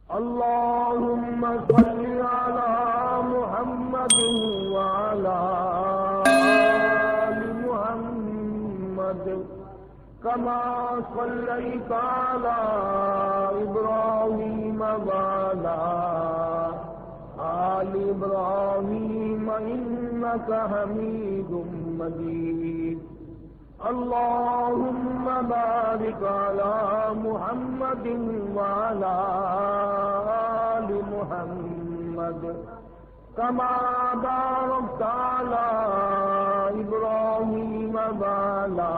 اللهم صل على محمد وعلى آل محمد كما صليت على إبراهيم وعلى آل إبراهيم إنك حميد مجيد اللهم بارك على محمد وعلى آل محمد كما باركت على إبراهيم وعلى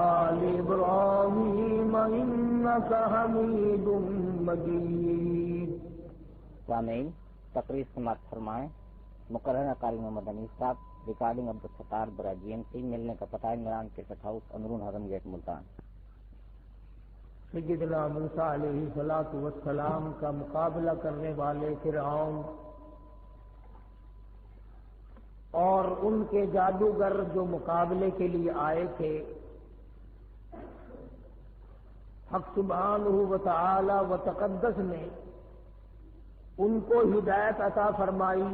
آل إبراهيم إنك حميد مجيد. سامعین، تقریر سماعت فرمائیں. مقررہ قاری محمد انیس صاحب. ریکارڈنگ عبدالستار برا GMC. ملنے کا پتہ عمران کرکٹ ہاؤس، امرون حرم گیٹ، ملتان. سیدنا موسیٰ علیہ الصلوۃ والسلام کا مقابلہ کرنے والے فرعون اور ان کے جادوگر جو مقابلے کے لیے آئے تھے، حق سبحانہ و تعالی و تقدس نے ان کو ہدایت عطا فرمائی،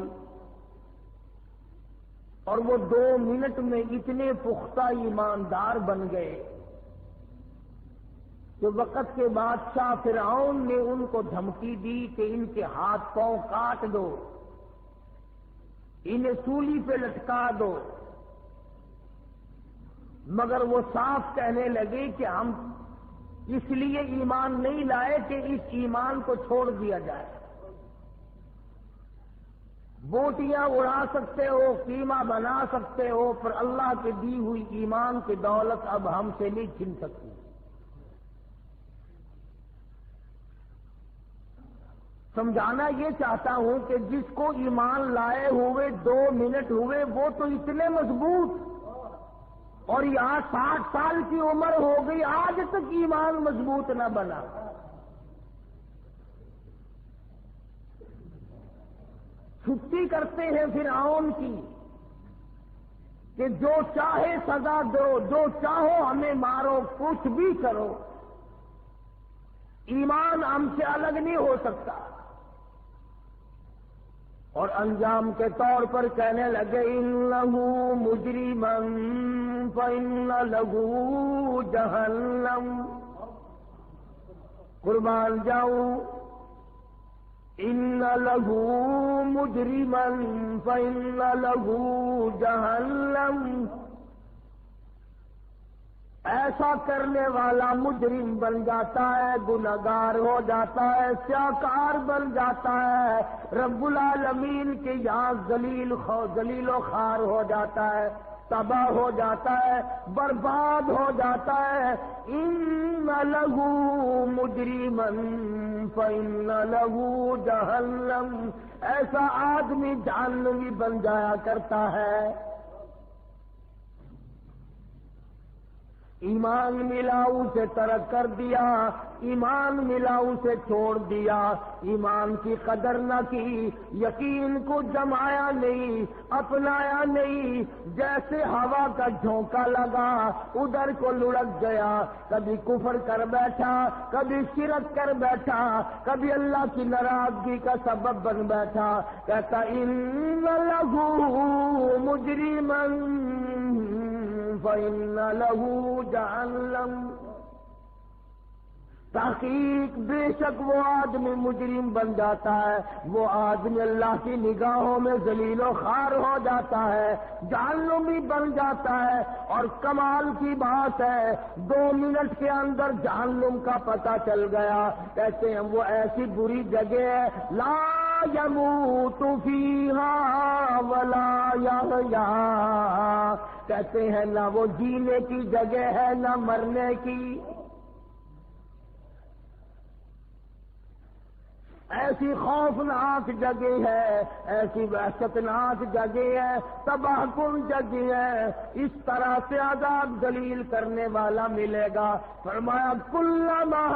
اور وہ 2 منٹ میں اتنے پختہ ایماندار بن گئے کہ وقت کے بادشاہ فرعون نے ان کو دھمکی دی کہ ان کے ہاتھ پاؤں کاٹ دو، انہیں سولی پہ لٹکا دو، مگر وہ صاف کہنے لگے کہ ہم اس لیے ایمان نہیں لائے کہ اس ایمان کو چھوڑ دیا جائے. بوٹیاں اڑا سکتے ہو، قیمہ بنا سکتے ہو، پر اللہ کی دی ہوئی ایمان کی دولت اب ہم سے نہیں چھن سکتی. سمجھانا یہ چاہتا ہوں کہ جس کو ایمان لائے ہوئے 2 منٹ ہوئے وہ تو اتنے مضبوط، اور یہاں 60 سال کی عمر ہو گئی آج تک ایمان مضبوط نہ بنا. چھٹی کرتے ہیں فرعون کی کہ جو چاہے سزا دو، جو چاہو ہمیں مارو، کچھ بھی کرو، ایمان ہم سے الگ نہیں ہو سکتا. اور انجام کے طور پر کہنے لگے انہ مجرما فإن له جہنم. قربان جاؤں، ان له مجرما فإن له جہنم. ایسا کرنے والا مجرم بن جاتا ہے، گناہگار ہو جاتا ہے، سیاکار بن جاتا ہے، رب العالمین کے یہاں ذلیل و خوار ہو جاتا ہے، تباہ ہو جاتا ہے، برباد ہو جاتا ہے. ان له مجرما فإن له جہنم. ایسا آدمی جہنمی بن جایا کرتا ہے. ایمان ملا اسے ترک کر دیا، ایمان ملا اسے چھوڑ دیا، ایمان کی قدر نہ کی، یقین کو جمایا نہیں، اپنایا نہیں. جیسے ہوا کا جھونکا لگا ادھر کو لڑک گیا، کبھی کفر کر بیٹھا، کبھی شرک کر بیٹھا، کبھی اللہ کی ناراضگی کا سبب بن بیٹھا. کہتا ان له مجرما فإن له جہنم. تحقیق بے شک وہ آدمی مجرم بن جاتا ہے، وہ آدمی اللہ کی نگاہوں میں ذلیل و خوار ہو جاتا ہے، جہنمی بن جاتا ہے. اور کمال کی بات ہے 2 منٹ کے اندر جہنم کا پتہ چل گیا. کہتے ہیں وہ ایسی بری جگہ ہے لا يموت فيها ولا يحيا. کہتے ہیں نہ وہ جینے کی جگہ ہے نہ مرنے کی. ایسی خوفناک جگہ ہے، ایسی وحشتناک جگہ ہے، تباہ کن جگہ ہے. اس طرح سے عذاب ذلیل کرنے والا ملے گا. فرمایا کلما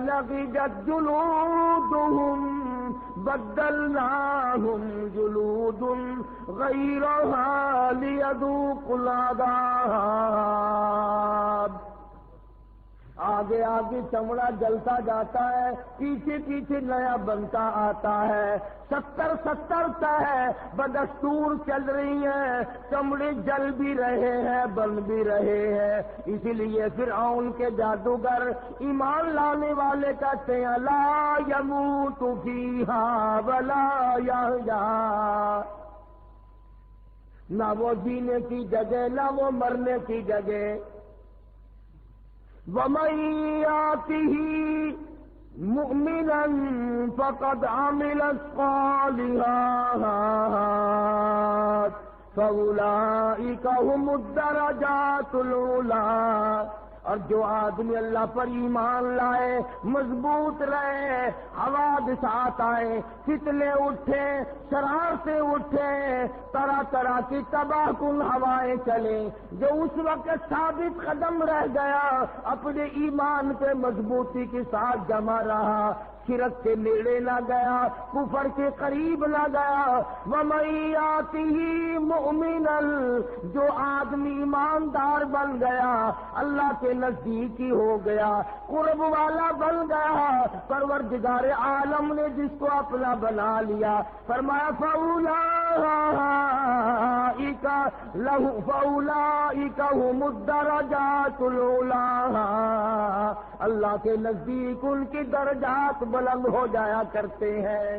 نضجت جلودہم بدلناہم جلود غیرہا لیذوقوا العذاب. آگے آگے چمڑا جلتا جاتا ہے، پیچھے پیچھے نیا بنتا آتا ہے، 70 طے بدستور چل رہی ہیں، چمڑے جل بھی رہے ہیں بن بھی رہے ہیں۔ اسی لیے فرعون کے جادوگر ایمان لانے والے کہتے ہیں لا یموت فیہا ولا یحیا، نہ وہ جینے کی جگہ نہ وہ مرنے کی جگہ۔ وَمَن يَأْتِهِ مُؤْمِنًا فَقَدْ عَمِلَ الصَّالِحَاتِ فَأُولَٰئِكَ هُمُ الدَّرَجَاتُ الْعُلَىٰ۔ اور جو آدمی اللہ پر ایمان لائے، مضبوط رہے، حوادثات آئے، فتنے اٹھے، شرارتیں اٹھے، طرح طرح کی تباہ کن ہوائیں چلیں، جو اس وقت ثابت قدم رہ گیا، اپنے ایمان پہ مضبوطی کے ساتھ جمع رہا، شرک کے نیڑے نہ گیا، کفر کے قریب نہ گیا۔ وَمَن يَأْتِهِ مُؤْمِنًا، جو آدمی ایماندار بن گیا، اللہ کے نزدیکی ہو گیا، قرب والا بن گیا، پروردگار عالم نے جس کو اپنا بنا لیا، فرمایا فَأُولَٰئِكَ هُمُ الدَّرَجَاتُ الْعُلَىٰ، اللہ کے نزدیک ان کی درجات بلند ہو جایا کرتے ہیں۔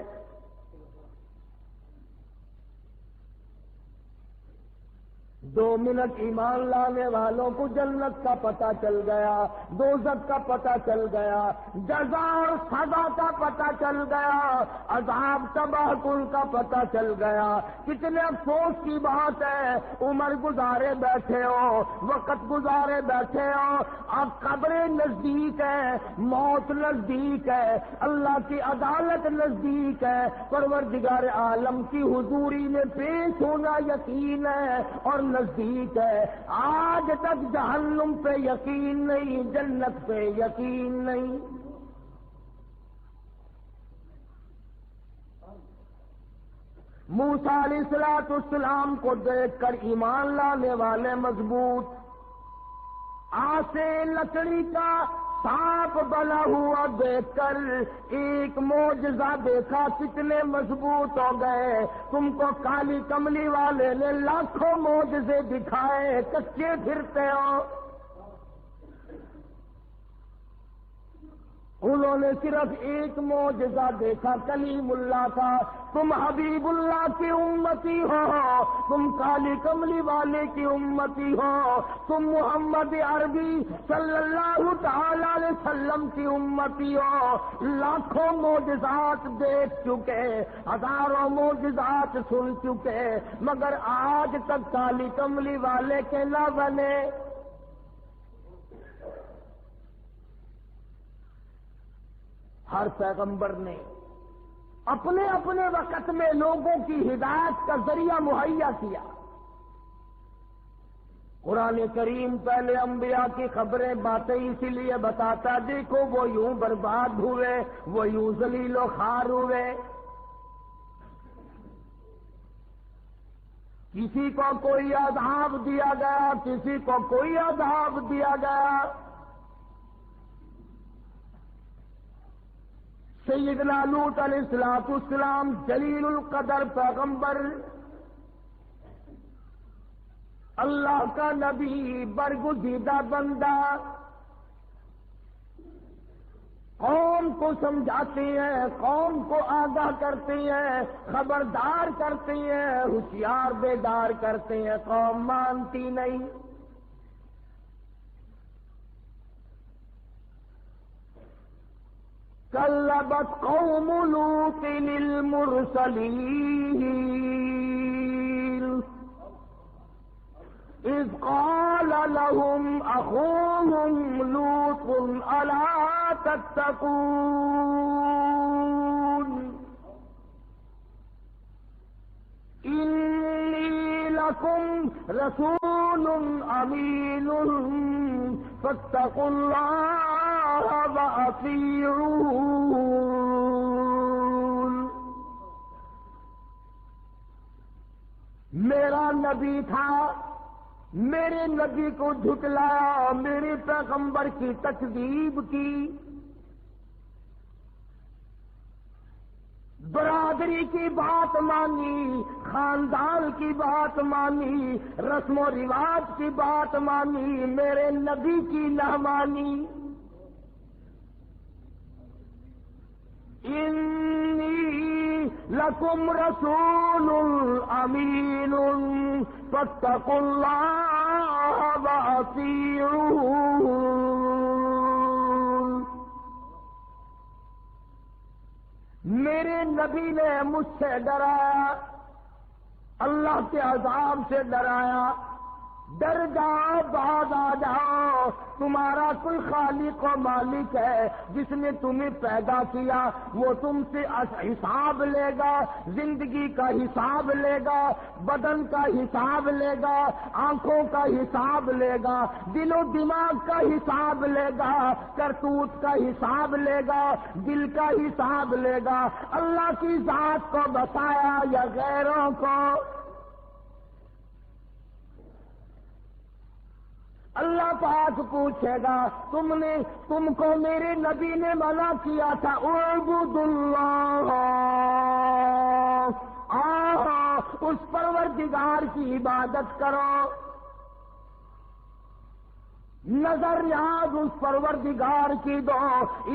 دو منٹ ایمان لانے والوں کو جنت کا پتہ چل گیا، دوزخ کا پتہ چل گیا، جزا اور سزا کا پتہ چل گیا، عذاب تباہ کن کا پتہ چل گیا۔ کتنے افسوس کی بات ہے، عمر گزارے بیٹھے ہو، وقت گزارے بیٹھے ہو، اب قبریں نزدیک ہے، موت نزدیک ہے، اللہ کی عدالت نزدیک ہے، پروردگار عالم کی حضوری میں پیش ہونا یقین ہے اور نزدیک ہے۔ آج تک جہنم پہ یقین نہیں، جنت پہ یقین نہیں۔ موسیٰ علیہ السلام کو دیکھ کر ایمان لانے والے مضبوط، آسے لکڑی کا سانپ بنا ہوا دیکھ کر ایک معجزہ دیکھا، کتنے مضبوط ہو گئے۔ تم کو کالی کملی والے نے لاکھوں معجزے دکھائے، کچے پھرتے ہو۔ انہوں نے صرف ایک معجزہ دیکھا کلیم اللہ کا۔ تم حبیب اللہ کی امتی ہو، تم کالی کملی والے کی امتی ہو، تم محمد عربی صلی اللہ تعالی علیہ وسلم کی امتی ہو۔ لاکھوں معجزات دیکھ چکے، ہزاروں معجزات سن چکے، مگر آج تک کالی کملی والے کے نہ بنے۔ ہر پیغمبر نے اپنے اپنے وقت میں لوگوں کی ہدایت کا ذریعہ مہیا کیا۔ قرآن کریم پہلے انبیاء کی خبریں باتیں اسی لیے بتاتا، دیکھو وہ یوں برباد ہوئے، وہ یوں ذلیل و خوار ہوئے۔ کسی کو کوئی عذاب دیا گیا، کسی کو کوئی عذاب دیا گیا۔ سیدنا لوط علیہ السلام جلیل القدر پیغمبر، اللہ کا نبی، برگزیدہ بندہ، قوم کو سمجھاتے ہیں، قوم کو آگاہ کرتے ہیں، خبردار کرتے ہیں، ہوشیار بیدار کرتے ہیں، قوم مانتی نہیں۔ کذبت قوم لوط المرسلین اذ قال لهم اخوهم لوط الا تتقون انی لکم رسول امین فاتقوا اللہ وَأَطِیعُونِ۔ میرا نبی تھا، میرے نبی کو جھٹلایا، میرے پیغمبر کی تکذیب کی، برادری کی بات مانی، خاندان کی بات مانی، رسم و رواج کی بات مانی، میرے نبی کی نہ مانی۔ انی لکم رسول امین فاتقوا اللہ واطیعون۔ میرے نبی نے مجھ سے ڈرایا، اللہ کے عذاب سے ڈرایا، ڈر جاؤ، باز آ جاؤ، تمہارا کوئی خالق و مالک ہے جس نے تمہیں پیدا کیا، وہ تم سے حساب لے گا، زندگی کا حساب لے گا، بدن کا حساب لے گا، آنکھوں کا حساب لے گا، دل و دماغ کا حساب لے گا، کرتوت کا حساب لے گا، دل کا حساب لے گا۔ اللہ کی ذات کو بتایا یا غیروں کو؟ اللہ پاک پوچھے گا تم کو میرے نبی نے منع کیا تھا اعبد اللہ، اس پروردگار کی عبادت کرو، نظر یاد اس پروردگار کی دو،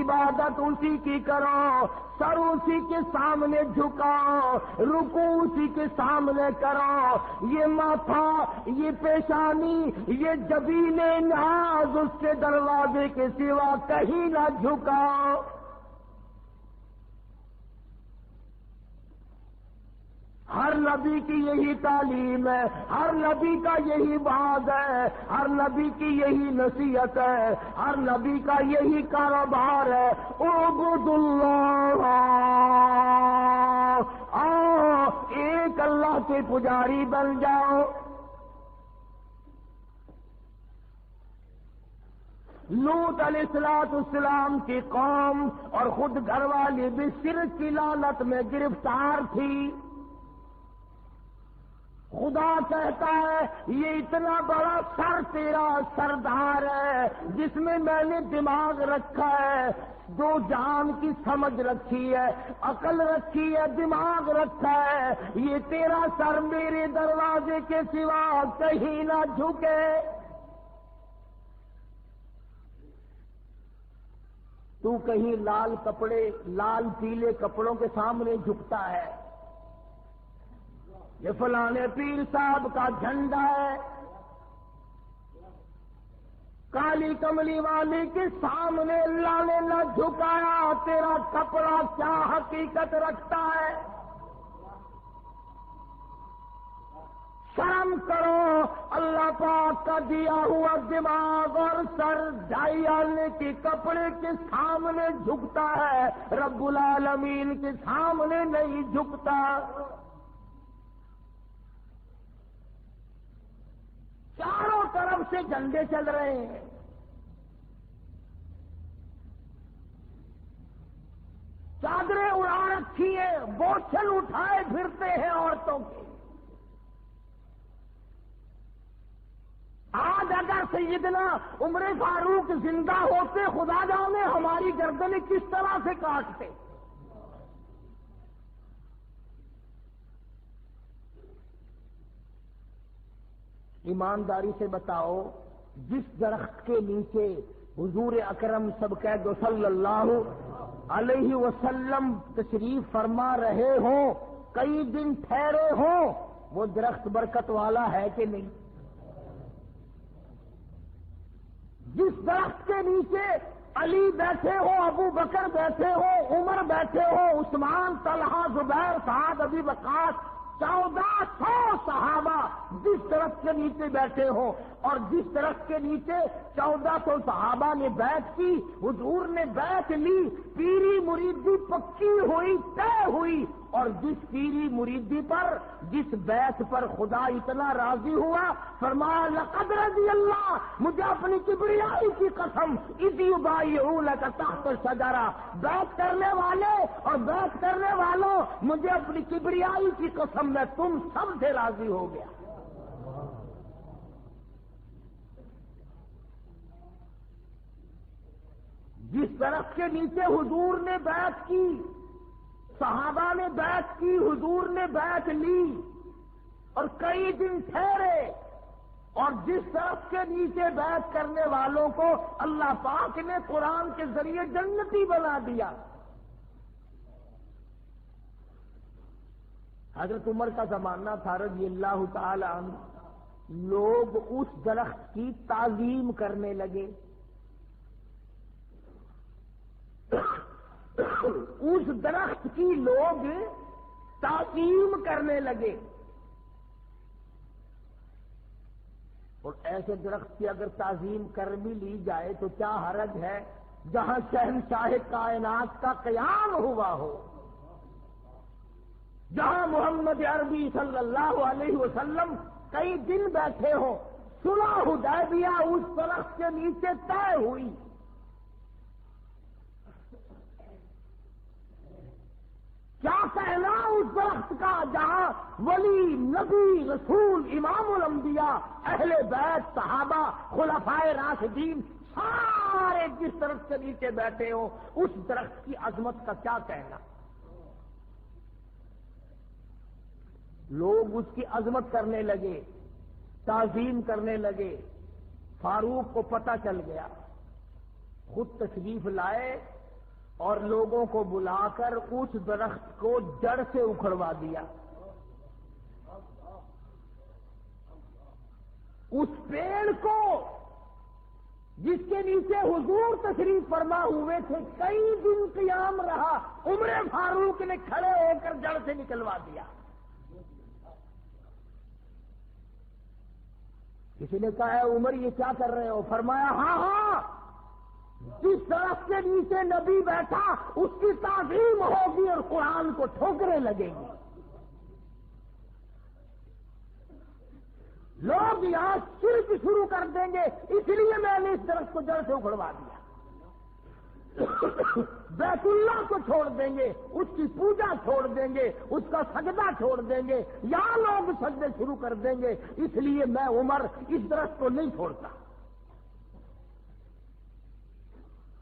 عبادت اسی کی کرو، سر اسی کے سامنے جھکاؤ، رکوع اسی کے سامنے کرو، یہ ماتھا، یہ پیشانی، یہ جبین ناز اس کے دروازے کے سوا کہیں نہ جھکاؤ۔ ہر نبی کی یہی تعلیم ہے، ہر نبی کا یہی باز ہے، ہر نبی کی یہی نصیحت ہے، ہر نبی کا یہی کاروبار ہے۔ اعبد اللہ، آؤ ایک اللہ کے پجاری بن جاؤ۔ لوط علیہ السلام کی قوم اور خود گھر والی بھی شرک کی لعنت میں گرفتار تھی۔ خدا کہتا ہے یہ اتنا بڑا سر تیرا سردار ہے جس میں نے دماغ رکھا ہے، دو جان کی سمجھ رکھی ہے، عقل رکھی ہے، دماغ رکھا ہے، یہ تیرا سر میرے دروازے کے سوا کہیں نہ جھکے۔ تو کہیں لال کپڑے، لال پیلے کپڑوں کے سامنے جھکتا ہے، یہ فلانے پیر صاحب کا جھنڈا ہے، کالی کملی والی کے سامنے اللہ نے نہ جھکایا، تیرا کپڑا کیا حقیقت رکھتا ہے؟ شرم کرو، اللہ پاک کا دیا ہوا دماغ اور سر ڈھائی آنے کے کپڑے کے سامنے جھکتا ہے، رب العالمین کے سامنے نہیں جھکتا۔ چاروں طرف سے جھنڈے چل رہے ہیں، چادریں اڑا رکھی ہیں، بوچھل اٹھائے پھرتے ہیں عورتوں کے۔ آج اگر سیدنا عمر فاروق زندہ ہوتے، خدا جانے ہماری گردنیں کس طرح سے کاٹتے۔ ایمانداری سے بتاؤ، جس درخت کے نیچے حضور اکرم سبقید صلی اللہ علیہ وسلم تشریف فرما رہے ہوں، کئی دن ٹھہرے ہوں، وہ درخت برکت والا ہے کہ نہیں؟ جس درخت کے نیچے علی بیٹھے ہو، ابو بکر بیٹھے ہو، عمر بیٹھے ہو، عثمان، طلحہ، زبیر، سعد، ابی وقاص، 1400 صحابہ جس درخت کے نیچے بیٹھے ہوں، اور جس درخت کے نیچے 1400 صحابہ نے بیعت کی، حضور نے بیعت لی، پیری مریدی پکی ہوئی، طے ہوئی، اور جس پیری مریدی پر، جس بیعت پر خدا اتنا راضی ہوا، فرمایا لقد رضی اللہ، مجھے اپنی کبریائی کی قسم، اذ یبایعونک تحت الشجرہ، بیعت کرنے والے اور بیعت کرنے والوں، مجھے اپنی کبریائی کی قسم میں تم سب سے راضی ہو گیا۔ جس درخت کے نیچے حضور نے بیعت کی، صحابہ نے بیعت کی، حضور نے بیعت لی اور کئی دن ٹھہرے، اور جس درخت کے نیچے بیعت کرنے والوں کو اللہ پاک نے قرآن کے ذریعے جنتی بنا دیا۔ حضرت عمر کا زمانہ تھا رضی اللہ تعالی عنہ، لوگ اس درخت کی تعظیم کرنے لگے، اس درخت کی لوگ تعظیم کرنے لگے۔ اور ایسے درخت کی اگر تعظیم کر بھی لی جائے تو کیا حرج ہے، جہاں شہنشاہ کائنات کا قیام ہوا ہو، جہاں محمد عربی صلی اللہ علیہ وسلم کئی دن بیٹھے ہوں، صلح حدیبیہ اس درخت کے نیچے طے ہوئی۔ کیا کہنا اس درخت کا جہاں ولی، نبی، رسول، امام الانبیاء، اہل بیت، صحابہ، خلفائے راشدین سارے جس درخت کے نیچے بیٹھے ہوں، اس درخت کی عظمت کا کیا کہنا۔ لوگ اس کی عظمت کرنے لگے، تعظیم کرنے لگے۔ فاروق کو پتہ چل گیا، خود تشریف لائے اور لوگوں کو بلا کر اس درخت کو جڑ سے اکھڑوا دیا۔ اس پیڑ کو جس کے نیچے حضور تشریف فرما ہوئے تھے، کئی دن قیام رہا، عمر فاروق نے کھڑے ہو کر جڑ سے نکلوا دیا۔ کسی نے کہا ہے عمر یہ کیا کر رہے ہو؟ فرمایا ہاں ہاں، جس درخت کے نیچے نبی بیٹھا اس کی تعظیم ہوگی اور قرآن کو ٹھوکریں لگیں گی۔ لوگ یہاں شرک شروع کر دیں گے، اس لیے میں نے اس درخت کو جڑ سے اکھڑوا دیا۔ بیت اللہ کو چھوڑ دیں گے، اس کی پوجا چھوڑ دیں گے، اس کا سجدہ چھوڑ دیں گے، یہاں لوگ سجدے شروع کر دیں گے، اس لیے میں عمر اس درخت کو نہیں چھوڑتا۔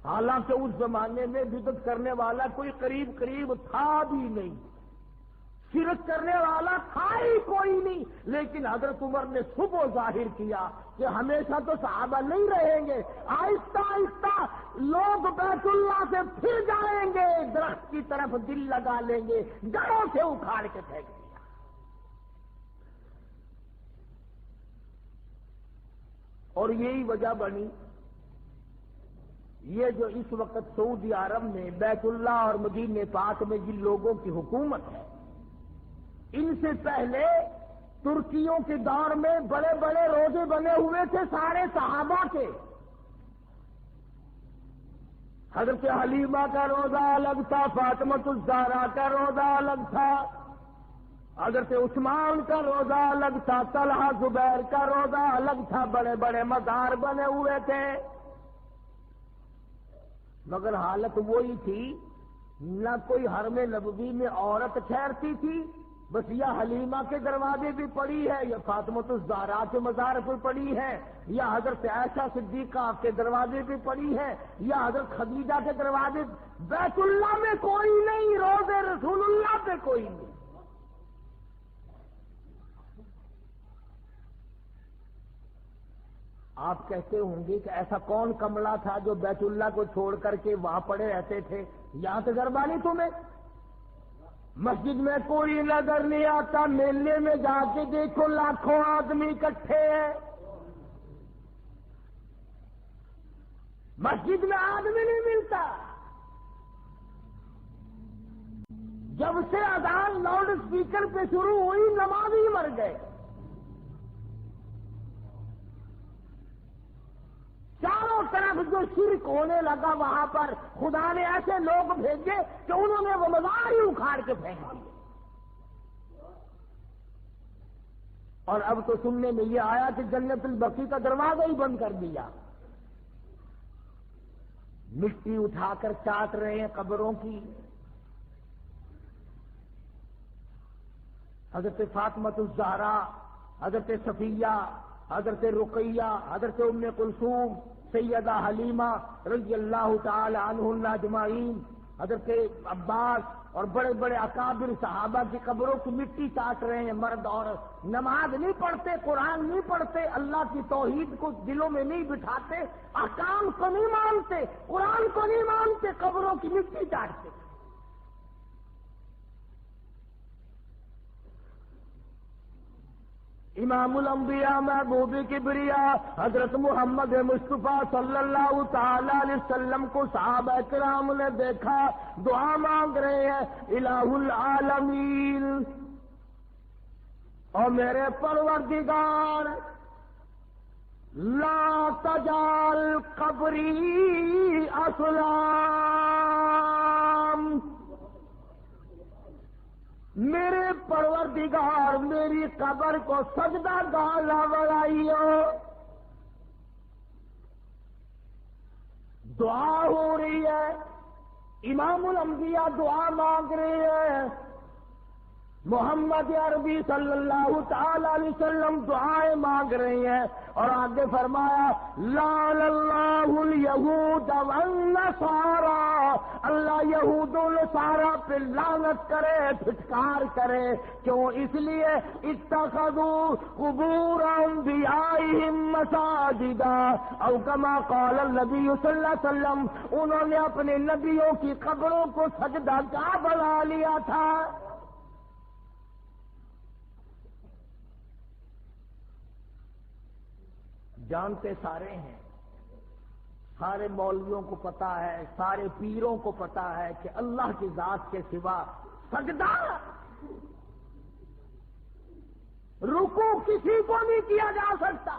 حالانکہ اس زمانے میں بدعت کرنے والا کوئی قریب تھا بھی نہیں، شرک کرنے والا تھا ہی کوئی نہیں، لیکن حضرت عمر نے صبح ظاہر کیا کہ ہمیشہ تو صحابہ نہیں رہیں گے، آہستہ آہستہ لوگ بیت اللہ سے پھر جائیں گے، درخت کی طرف دل لگا لیں گے، جڑوں سے اکھاڑ کے پھینک دیا۔ اور یہی وجہ بنی، یہ جو اس وقت سعودی عرب میں بیت اللہ اور مدینہ پاک میں جن لوگوں کی حکومت ہے، ان سے پہلے ترکیوں کے دور میں بڑے بڑے روزے بنے ہوئے تھے سارے صحابہ کے۔ حضرت حلیمہ کا روزہ الگ تھا، فاطمۃ الزہرا کا روزہ الگ تھا، حضرت عثمان کا روزہ الگ تھا، طلحہ زبیر کا روزہ الگ تھا، بڑے بڑے مزار بنے ہوئے تھے، مگر حالت وہی تھی، نہ کوئی حرم نبوی میں عورت ٹھہرتی تھی، بس یا حلیمہ کے دروازے بھی پڑی ہے، یا فاطمۃ الزہرا کے مزار پہ پڑی ہے، یا حضرت عائشہ صدیقہ کے دروازے پہ پڑی ہے، یا حضرت خدیجہ کے دروازے۔ بیت اللہ میں کوئی نہیں، روزے رسول اللہ پہ کوئی نہیں۔ آپ کہتے ہوں گے کہ ایسا کون کملا تھا جو بیت اللہ کو چھوڑ کر کے وہاں پڑے رہتے تھے؟ یہاں تجربہ نہیں تمہیں؟ مسجد میں کوئی نظر نہیں آتا، میلے میں جا کے دیکھو لاکھوں آدمی اکٹھے ہیں، مسجد میں آدمی نہیں ملتا۔ جب سے اذان لاؤڈ اسپیکر پہ شروع ہوئی، نمازی مر گئے۔ چاروں طرف جو شرک ہونے لگا وہاں پر خدا نے ایسے لوگ بھیجے کہ انہوں نے وہ مزار ہی اکھاڑ کے پھینک دیے۔ اور اب تو سننے میں یہ آیا کہ جنت البقیع کا دروازہ ہی بند کر دیا، مٹی اٹھا کر چاٹ رہے ہیں قبروں کی۔ حضرت فاطمۃ الزہرا، حضرت صفیہ، حضرت رقیہ، حضرت ام کلثوم، سیدہ حلیمہ رضی اللہ تعالی عنہن اجمعین، حضرت عباس اور بڑے بڑے اکابر صحابہ کی قبروں کی مٹی چاٹ رہے ہیں مرد عورت، نماز نہیں پڑھتے، قرآن نہیں پڑھتے، اللہ کی توحید کو دلوں میں نہیں بٹھاتے، احکام کو نہیں مانتے، قرآن کو نہیں مانتے، قبروں کی مٹی چاٹتے۔ امام الانبیاء محبوب کبریا حضرت محمد مصطفیٰ صلی اللہ تعالی علیہ وسلم کو صحابہ کرام نے دیکھا، دعا مانگ رہے ہیں، الہ العالمین، اور میرے پروردگار لا تجعل قبری اسلام، میرے پروردگار میری قبر کو سجدہ گاہ نہ بنائیو۔ دعا ہو رہی ہے، امام الانبیاء دعا مانگ رہے ہیں، محمد عربی صلی اللہ تعالی علیہ وسلم دعائیں مانگ رہے ہیں، اور آگے فرمایا لعن اللہ الیہود والنصارى، اللہ یہود و نصارہ پہ لعنت کرے، پھٹکار کرے، کیوں؟ اس لیے اتخذوا قبور انبیائہم مساجدا، او کما قال النبی صلی اللہ علیہ وسلم، انہوں نے اپنے نبیوں کی قبروں کو سجدہ گاہ بنا لیا تھا۔ جانتے سارے ہیں، سارے مولویوں کو پتا ہے، سارے پیروں کو پتا ہے کہ اللہ کی ذات کے سوا سجدہ رکوع کسی کو نہیں کیا جا سکتا۔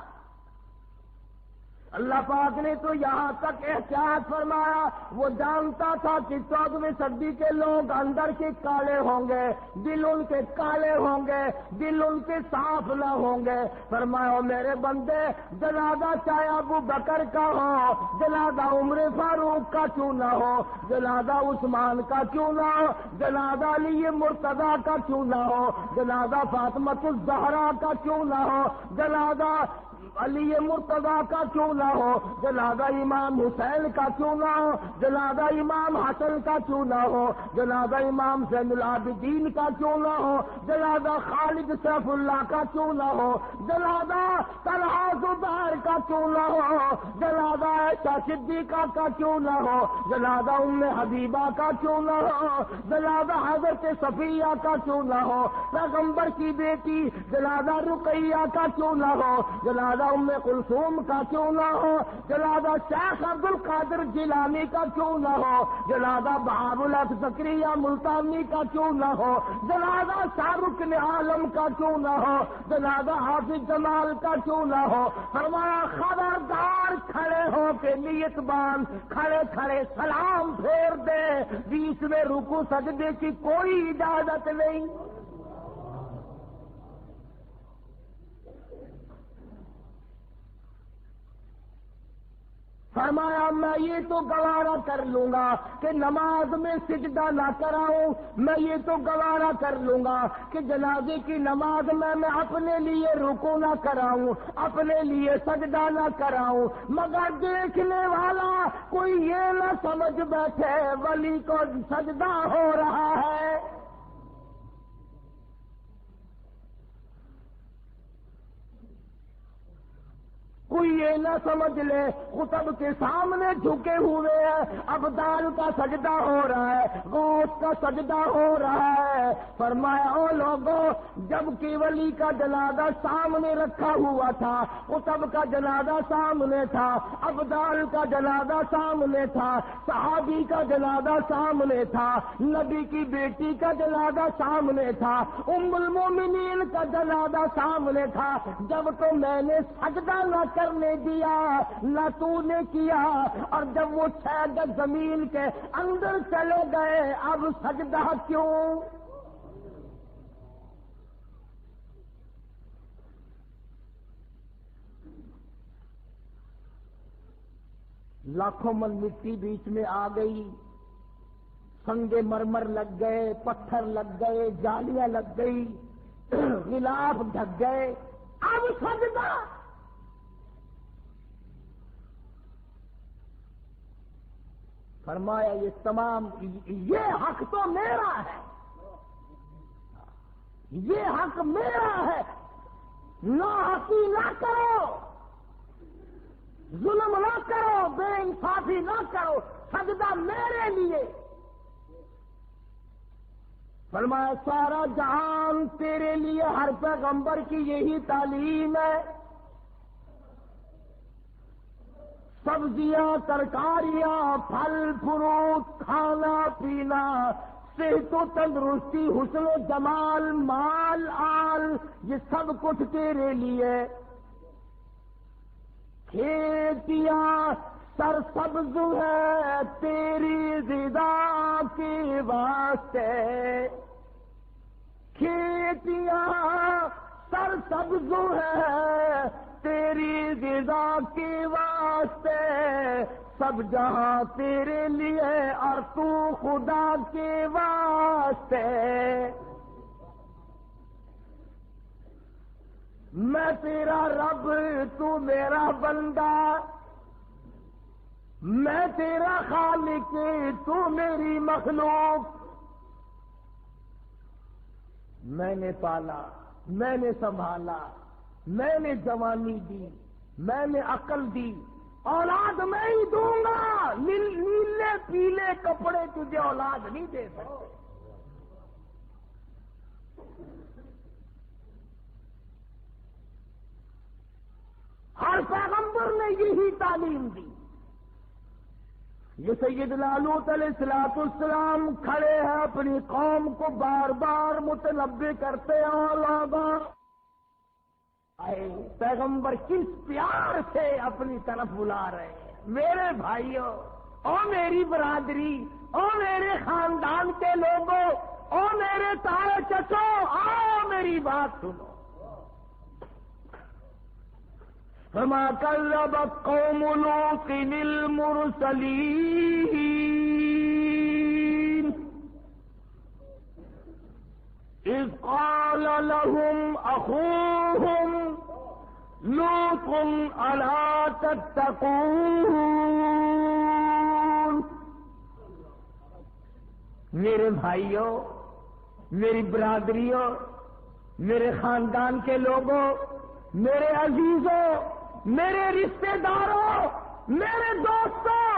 اللہ پاک نے تو یہاں تک احتیاط فرمایا، وہ جانتا تھا کہ 14ویں صدی کے لوگ اندر کے کالے ہوں گے، دل ان کے کالے ہوں گے، دل ان کے صاف نہ ہوں گے۔ فرمایا میرے بندے، جنازہ چاہے ابو بکر کا ہو، جنازہ عمر فاروق کا کیوں نہ ہو، جنازہ عثمان کا کیوں نہ ہو، جنازہ علی مرتضی کا کیوں نہ ہو، جنازہ فاطمہ الزہرا کا کیوں نہ ہو، جنازہ علی مرتضی کا کیوں نہ ہو، جنازہ امام حسین کا کیوں نہ ہو، جنازہ امام حسن کا کیوں نہ ہو، جنازہ امام زین العابدین کا کیوں نہ ہو، جنازہ خالد سیف اللہ کا کیوں نہ ہو، جنازہ طلحہ زبیر کا کیوں نہ ہو، جنازہ عائشہ صدیقہ کا کیوں نہ ہو، جنازہ ام حبیبہ کا کیوں نہ ہو، جنازہ حضرت صفیہ کا کیوں نہ ہو، پیغمبر کی بیٹی جنازہ رقیہ کا کیوں نہ ہو، جنازہ ام کلثوم کا کیوں نہ ہو، جنازہ شیخ عبد القادر جیلانی کا کیوں نہ ہو، جنازہ بہاء الحق زکریا ملتانی کا کیوں نہ ہو، جنازہ شاہ رکن عالم کا کیوں نہ ہو، جنازہ حافظ جمال کا کیوں نہ ہو۔ فرمایا خبردار، کھڑے ہو کے نیت باندھ، کھڑے کھڑے سلام پھیر دے، بیچ میں رکوع سجدے کی کوئی اجازت نہیں۔ فرمایا میں یہ تو گوارا کر لوں گا کہ نماز میں سجدہ نہ کراؤں، میں یہ تو گوارا کر لوں گا کہ جنازے کی نماز میں اپنے لیے رکوع نہ کراؤں، اپنے لیے سجدہ نہ کراؤں، مگر دیکھنے والا کوئی یہ نہ سمجھ بیٹھے ولی کو سجدہ ہو رہا ہے۔ کوئی یہ نہ سمجھ لے خطب کے سامنے جھکے ہوئے ہیں، ابدال کا سجدہ ہو رہا ہے، غوث کا سجدہ ہو رہا ہے۔ فرمایا او لوگوں، جب کہ ولی کا جنازہ سامنے رکھا ہوا تھا، خطب کا جنازہ سامنے تھا، ابدال کا جنازہ سامنے تھا، صحابی کا جنازہ سامنے تھا، نبی کی بیٹی کا جنازہ سامنے تھا، ام المومنین کا جنازہ سامنے تھا، جب تو میں نے سجدہ نہ کرنے دیا نہ تو نے کیا، اور جب وہ 6 گز زمین کے اندر چلے گئے اب سجدہ کیوں؟ لاکھوں من مٹی بیچ میں آ گئی، سنگے مرمر لگ گئے، پتھر لگ گئے، جالیاں لگ گئی، غلاف ڈھک گئے، اب سجدہ۔ فرمایا یہ تمام یہ حق تو میرا ہے، یہ حق میرا ہے، ناحقی نہ کرو، ظلم نہ کرو، بے انصافی نہ کرو، سجدہ میرے لیے۔ فرمایا سارا جہان تیرے لیے، ہر پیغمبر کی یہی تعلیم ہے۔ سبزیاں، ترکاریاں، پھل فروٹ، کھانا پینا، صحت و تندرستی، حسن و جمال، مال آل، یہ سب کچھ تیرے لیے۔ کھیتیاں سرسبز ہے تیری غذا کے واسطے، کھیتیاں سرسبز ہے تیری غذا کے واسطے، سب جہاں تیرے لیے اور تو خدا کے واسطے۔ میں تیرا رب، تو میرا بندہ، میں تیرا خالق، تو میری مخلوق۔ میں نے پالا، میں نے سنبھالا، میں نے جوانی دی، میں نے عقل دی، اولاد میں ہی دوں گا، نیلے پیلے کپڑے تجھے اولاد نہیں دے سکتے۔ ہر پیغمبر نے یہی تعلیم دی۔ یہ سیدنا لوط علیہ السلام کھڑے ہیں، اپنی قوم کو بار بار متنبہ کرتے ہیں، لوگوں پیغمبر کس پیار سے اپنی طرف بلا رہے ہیں۔ میرے بھائیوں، او میری برادری، او میرے خاندان کے لوگوں، او میرے تائے چچو، آؤ میری بات سنو۔ فما كذب قوم لوط المرسلين إذ قال لهم أخوهم لوط ألا تتقون۔ میرے بھائیوں، میری برادریوں، میرے خاندان کے لوگوں، میرے عزیزوں، میرے رشتہ داروں، میرے دوستوں،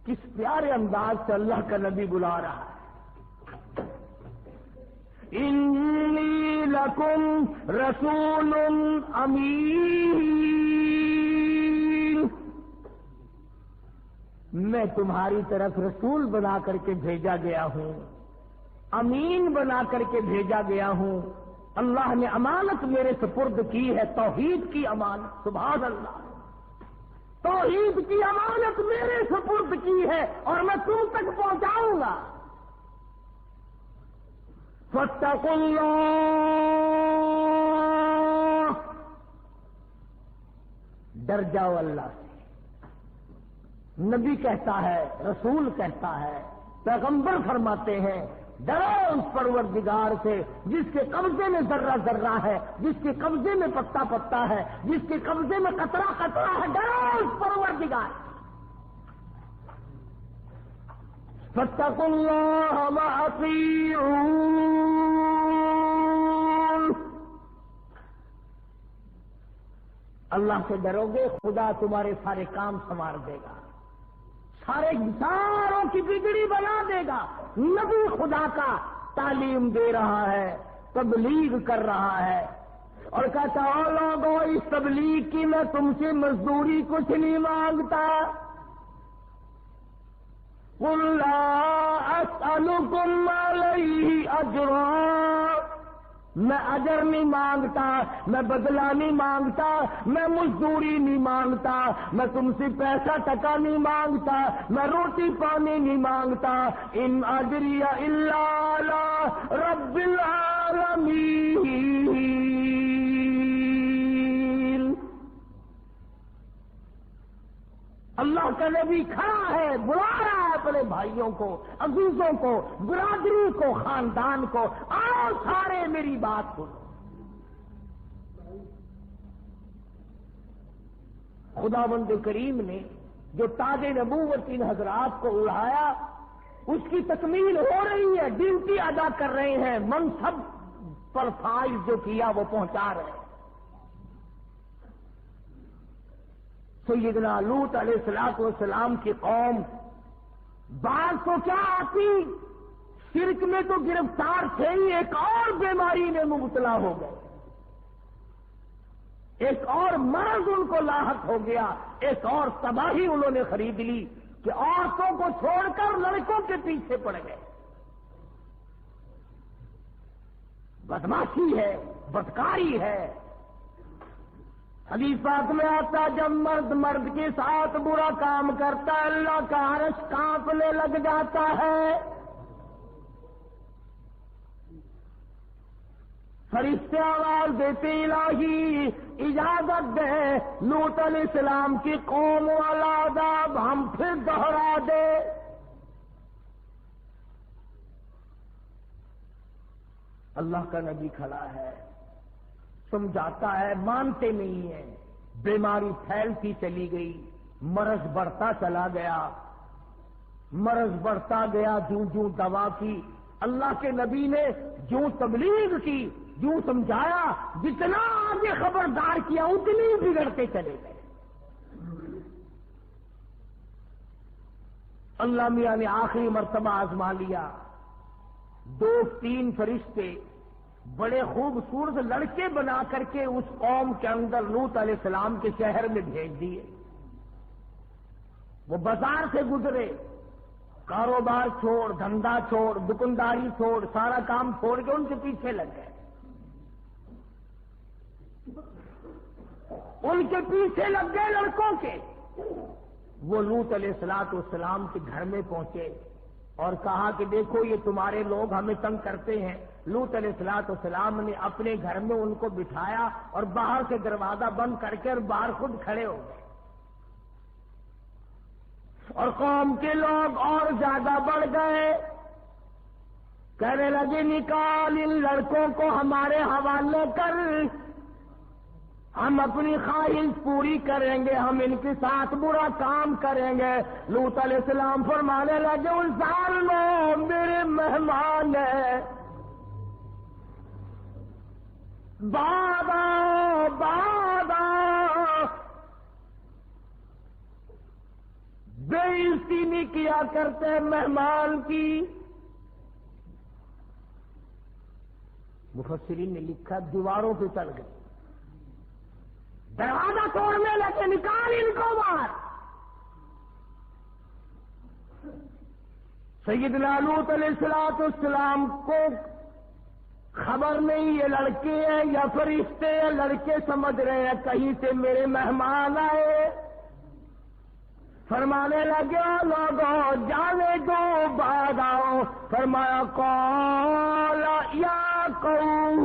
کس پیارے انداز سے اللہ کا نبی بلا رہا ہے۔ انی لکم رسول امین، میں تمہاری طرف رسول بنا کر کے بھیجا گیا ہوں، امین بنا کر کے بھیجا گیا ہوں۔ اللہ نے امانت میرے سپرد کی ہے، توحید کی امانت۔ سبحان اللہ، توحید کی امانت میرے سپرد کی ہے اور میں تم تک پہنچاؤں گا۔ فاتقوا اللہ، ڈر جاؤ اللہ سے۔ نبی کہتا ہے، رسول کہتا ہے، پیغمبر فرماتے ہیں، ڈرو اس پروردگار سے جس کے قبضے میں ذرہ ذرہ ہے، جس کے قبضے میں پتا پتا ہے، جس کے قبضے میں قطرہ قطرہ ہے۔ ڈرو اس پروردگار۔ فاتقوا اللہ واطیعون، اللہ سے ڈرو گے، خدا تمہارے سارے کام سنوار دے گا، ساروں کی بگڑی بنا دے گا۔ نبی خدا کا تعلیم دے رہا ہے، تبلیغ کر رہا ہے، اور کہتا او لوگوں، اس تبلیغ کی میں تم سے مزدوری کچھ نہیں مانگتا۔ قل لا اسألكم علیہ اجرا، میں اجر نہیں مانگتا، میں بدلہ نہیں مانگتا، میں مزدوری نہیں مانگتا، میں تم سے پیسہ ٹکا نہیں مانگتا، میں روٹی پانی نہیں مانگتا۔ ان اجری الا علی رب العالمین، اللہ کا نبی کھڑا ہے، بلا رہا ہے اپنے بھائیوں کو، عزیزوں کو، برادری کو، خاندان کو، آؤ سارے میری بات سنو۔ خداوند کریم نے جو تاج نبوت ان حضرات کو اڑایا اس کی تکمیل ہو رہی ہے، ڈیوٹی ادا کر رہے ہیں، منصب پر فائز جو کیا وہ پہنچا رہے ہیں۔ سیدنا لوط علیہ السلام کی قوم بات تو کیا آتی، شرک میں تو گرفتار تھے ہی، ایک اور بیماری میں مبتلا ہو گئے، ایک اور مرض ان کو لاحق ہو گیا، ایک اور تباہی انہوں نے خرید لی کہ عورتوں کو چھوڑ کر لڑکوں کے پیچھے پڑ گئے۔ بدماشی ہے، بدکاری ہے۔ حدیث پاک میں آتا جب مرد کے ساتھ برا کام کرتا ہے اللہ کا عرش کانپنے لگ جاتا ہے، فرشتے آواز دیتے الہی اجازت دے لوط علیہ السلام کی قوم والا عذاب ہم پھر دوہرا دے۔ اللہ کا نبی کھڑا ہے، سمجھاتا ہے، مانتے نہیں ہیں، بیماری پھیلتی چلی گئی، مرض بڑھتا چلا گیا، مرض بڑھتا گیا، جوں جوں دوا کی، اللہ کے نبی نے جو تبلیغ کی، جو سمجھایا، جتنا آگے خبردار کیا اتنی بگڑتے چلے گئے۔ اللہ میاں نے آخری مرتبہ آزما لیا، 2-3 فرشتے بڑے خوبصورت لڑکے بنا کر کے اس قوم کے اندر لوط علیہ السلام کے شہر میں بھیج دیے۔ وہ بازار سے گزرے، کاروبار چھوڑ، دھندا چھوڑ، دکانداری چھوڑ، سارا کام چھوڑ کے ان کے پیچھے لگ گئے، ان کے پیچھے لگ گئے لڑکوں کے۔ وہ لوط علیہ السلام کے گھر میں پہنچے اور کہا کہ دیکھو یہ تمہارے لوگ ہمیں تنگ کرتے ہیں۔ لوط علیہ السلام نے اپنے گھر میں ان کو بٹھایا اور باہر سے دروازہ بند کر کے اور باہر خود کھڑے ہو گئے، اور قوم کے لوگ اور زیادہ بڑھ گئے، کہنے لگے نکال ان لڑکوں کو ہمارے حوالے کر، ہم اپنی خواہش پوری کریں گے، ہم ان کے ساتھ برا کام کریں گے۔ لوط علیہ السلام فرمانے لگے ان ظالموں میرے مہمان ہیں، بعد آؤ بعد آؤ، بے عزتی نہیں کیا کرتے مہمان کی۔ مفسرین نے لکھا دیواروں پہ چڑھ گئے، دروازہ توڑنے لگے، نکال ان کو باہر۔ سیدنا لوط علیہ السلام کو خبر نہیں یہ لڑکے ہیں یا فرشتے ہیں، لڑکے سمجھ رہے ہیں کہیں سے میرے مہمان آئے، فرمانے لگے لوگوں جانے دو بعد آؤ۔ فرمایا قال یا قوم،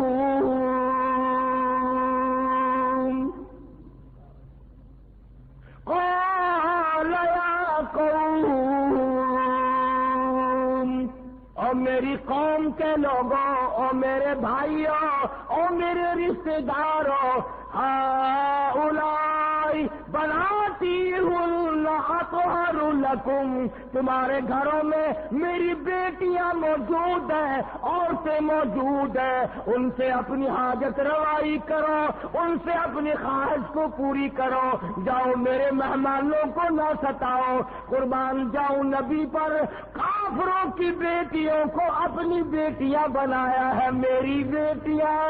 قال یا قوم، او میری قوم کے لوگوں، او میرے بھائیوں، او میرے رشتے داروں، ہؤلاء بناتی اطہر لکم، تمہارے گھروں میں میری بیٹیاں موجود ہیں، عورتیں موجود ہیں، ان سے اپنی حاجت روائی کرو، ان سے اپنی خواہش کو پوری کرو، جاؤ میرے مہمانوں کو نہ ستاؤ، قربان جاؤ نبی پر، کافروں کی بیٹیوں کو اپنی بیٹیاں بنایا ہے، میری بیٹیاں۔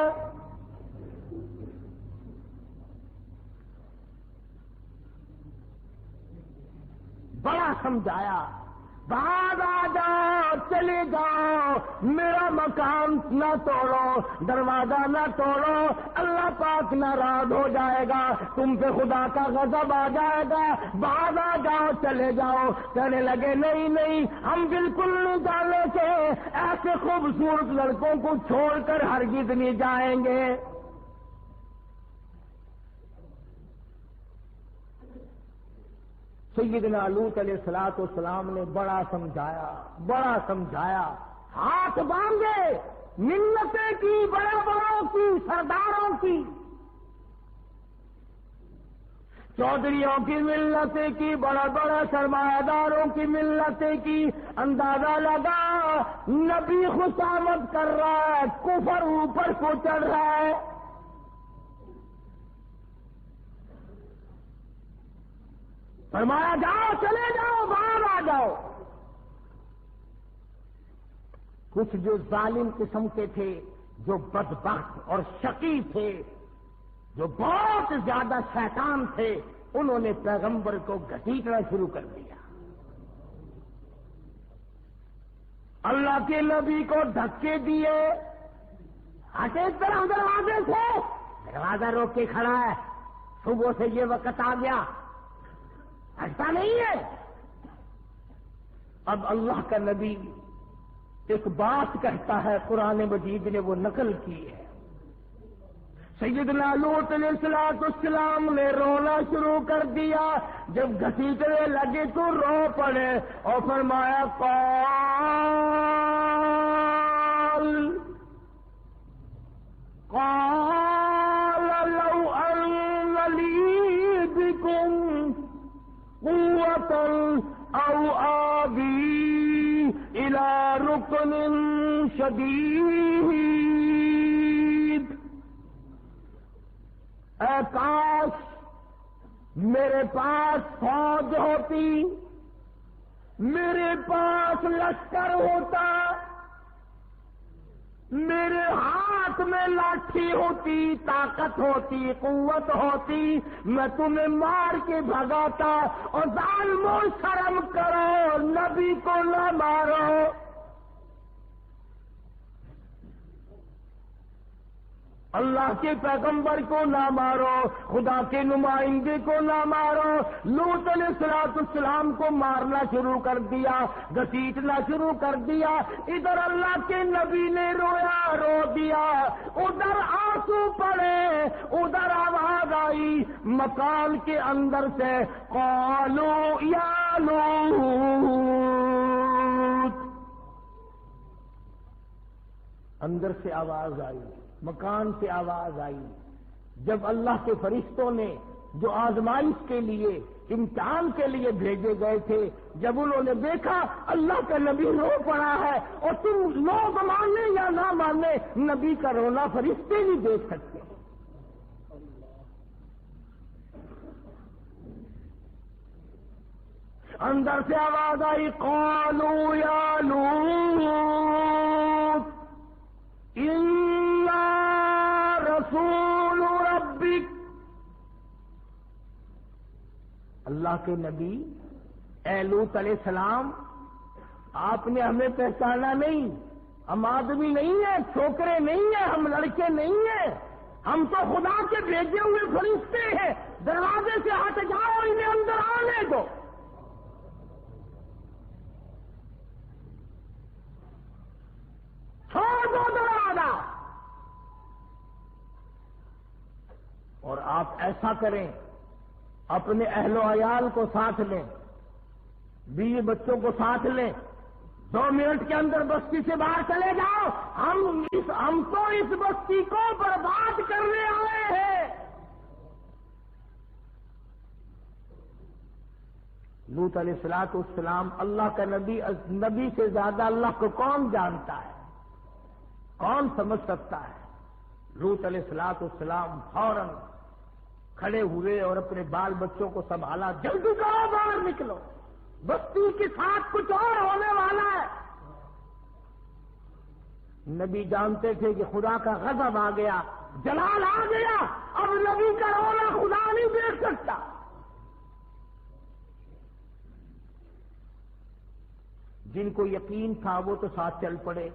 بڑا سمجھایا، بعد آ جاؤ، چلے جاؤ، میرا مکان نہ توڑو، دروازہ نہ توڑو، اللہ پاک ناراض ہو جائے گا، تم پہ خدا کا غضب آ جائے گا، بعد آ جاؤ، چلے جاؤ۔ کہنے لگے نہیں نہیں، ہم بالکل نہیں جانے سے، ایسے خوبصورت لڑکوں کو چھوڑ کر ہرگز نہیں جائیں گے۔ سیدنا لوط علیہ السلام نے بڑا سمجھایا، ہاتھ باندھے، منتیں کی، بڑے بڑوں کی، سرداروں کی، چودھریوں کی ملتیں کی، بڑا بڑا سرمایہ داروں کی ملتیں کی، اندازہ لگا نبی خصامت کر رہا ہے، کفر اوپر کو چڑھ رہا ہے۔ فرمایا جاؤ، چلے جاؤ، باہر آ جاؤ۔ کچھ جو ظالم قسم کے تھے، جو بدبخت اور شقی تھے، جو بہت زیادہ شیطان تھے، انہوں نے پیغمبر کو گھسیٹنا شروع کر دیا۔ اللہ کے نبی کو دھکے دیے، ہٹے طرف دروازے سے، دروازہ روک کے کھڑا ہے، صبح سے یہ وقت آ گیا، ہٹتا نہیں ہے۔ اب اللہ کا نبی ایک بات کہتا ہے، قرآن مجید نے وہ نقل کی ہے۔ سیدنا لوط علیہ السلام نے رونا شروع کر دیا، جب گھسیٹنے لگے تو رو پڑے اور فرمایا قال لو ان لی بکم قوة او آوی الى رکن شدید، اے کاش میرے پاس فوج ہوتی، میرے پاس لشکر ہوتا، میرے ہاتھ میں لاٹھی ہوتی، طاقت ہوتی، قوت ہوتی، میں تمہیں مار کے بھگاتا۔ اور ظالموں شرم کرو، نبی کو نہ مارو۔ اللہ کے پیغمبر کو نہ مارو، خدا کے نمائندے کو نہ مارو۔ لوط علیہ السلام کو مارنا شروع کر دیا، گھسیٹنا شروع کر دیا۔ ادھر اللہ کے نبی نے رویا، رو دیا، ادھر آنسو پڑے، ادھر آواز آئی مکان کے اندر سے، قالوا یا لوط، اندر سے آواز آئی، مکان سے آواز آئی۔ جب اللہ کے فرشتوں نے جو آزمائش کے لیے، امتحان کے لیے بھیجے گئے تھے، جب انہوں نے دیکھا اللہ کا نبی رو پڑا ہے، اور تم لوگ مانے یا نہ مانے، نبی کا رونا فرشتے نہیں دیکھ سکتے۔ اندر سے آواز آئی قالوا یا لوط انا رسول ربک، اللہ کے نبی اے لوط علیہ السلام، آپ نے ہمیں پہچانا نہیں، ہم آدمی نہیں ہیں، چھوکرے نہیں ہیں، ہم لڑکے نہیں ہیں، ہم تو خدا کے بھیجے ہوئے فرشتے ہیں، دروازے سے ہٹ جاؤ، انہیں اندر آنے دو۔ چھوڑ دو دروازہ، اور آپ ایسا کریں، اپنے اہل و عیال کو ساتھ لیں، بیوی بچوں کو ساتھ لیں، 2 منٹ کے اندر بستی سے باہر چلے جاؤ، ہم تو اس بستی کو برباد کرنے آئے ہیں۔ لوط علیہ السلام اللہ کا نبی سے زیادہ اللہ کو کون جانتا ہے، کون سمجھ سکتا ہے؟ لوط علیہ السلام فوراً کھڑے ہوئے اور اپنے بال بچوں کو سنبھالا، جلدی کرو، باہر نکلو، بستی کے ساتھ کچھ اور ہونے والا ہے۔ نبی جانتے تھے کہ خدا کا غضب آ گیا، جلال آ گیا، اب نبی کا رونا خدا نہیں دیکھ سکتا۔ جن کو یقین تھا وہ تو ساتھ چل پڑے۔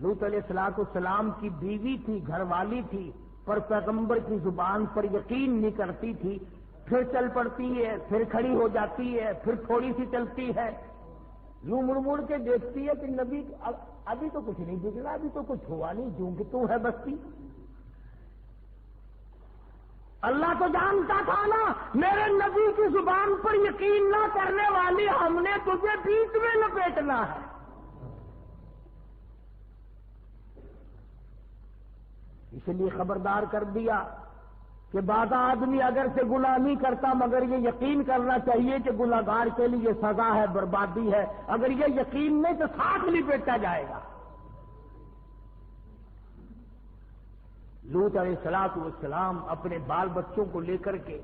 لوط علیہ السلام کی بیوی تھی، گھر والی تھی، پر پیغمبر کی زبان پر یقین نہیں کرتی تھی، پھر چل پڑتی ہے، پھر کھڑی ہو جاتی ہے، پھر تھوڑی سی چلتی ہے، یوں مڑ مڑ کے دیکھتی ہے کہ نبی ابھی تو کچھ نہیں دکھ رہا، ابھی تو کچھ ہوا نہیں، جوں کہ تو ہے بستی۔ اللہ تو جانتا تھا نا، میرے نبی کی زبان پر یقین نہ کرنے والی ہم نے تجھے بیچ میں لپیٹنا ہے۔ اس لیے خبردار کر دیا کہ بعض آدمی اگر سے گناہ نہیں کرتا مگر یہ یقین کرنا چاہیے کہ گناہگار کے لیے سزا ہے، بربادی ہے، اگر یہ یقین نہیں تو ساتھ لپیٹا جائے گا۔ لوط علیہ السلام اپنے بال بچوں کو لے کر کے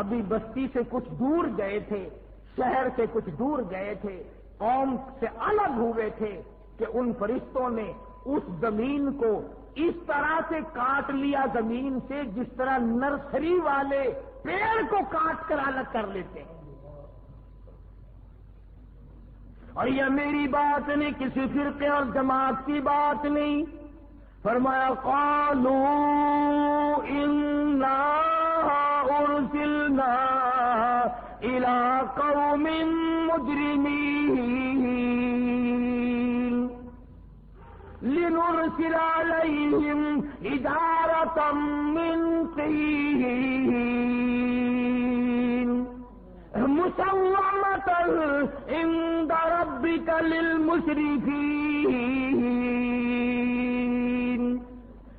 ابھی بستی سے کچھ دور گئے تھے، شہر سے کچھ دور گئے تھے، قوم سے الگ ہوئے تھے کہ ان فرشتوں نے اس زمین کو اس طرح سے کاٹ لیا زمین سے جس طرح نرسری والے پیڑ کو کاٹ کر الگ کر لیتے ہیں۔ اور یہ میری بات نہیں، کسی فرقے اور جماعت کی بات نہیں، فرمایا قالوا انا ارسلنا الى قوم مجرمین لنرسل عليهم حجارة من طين مسومة عند ربك للمسرفين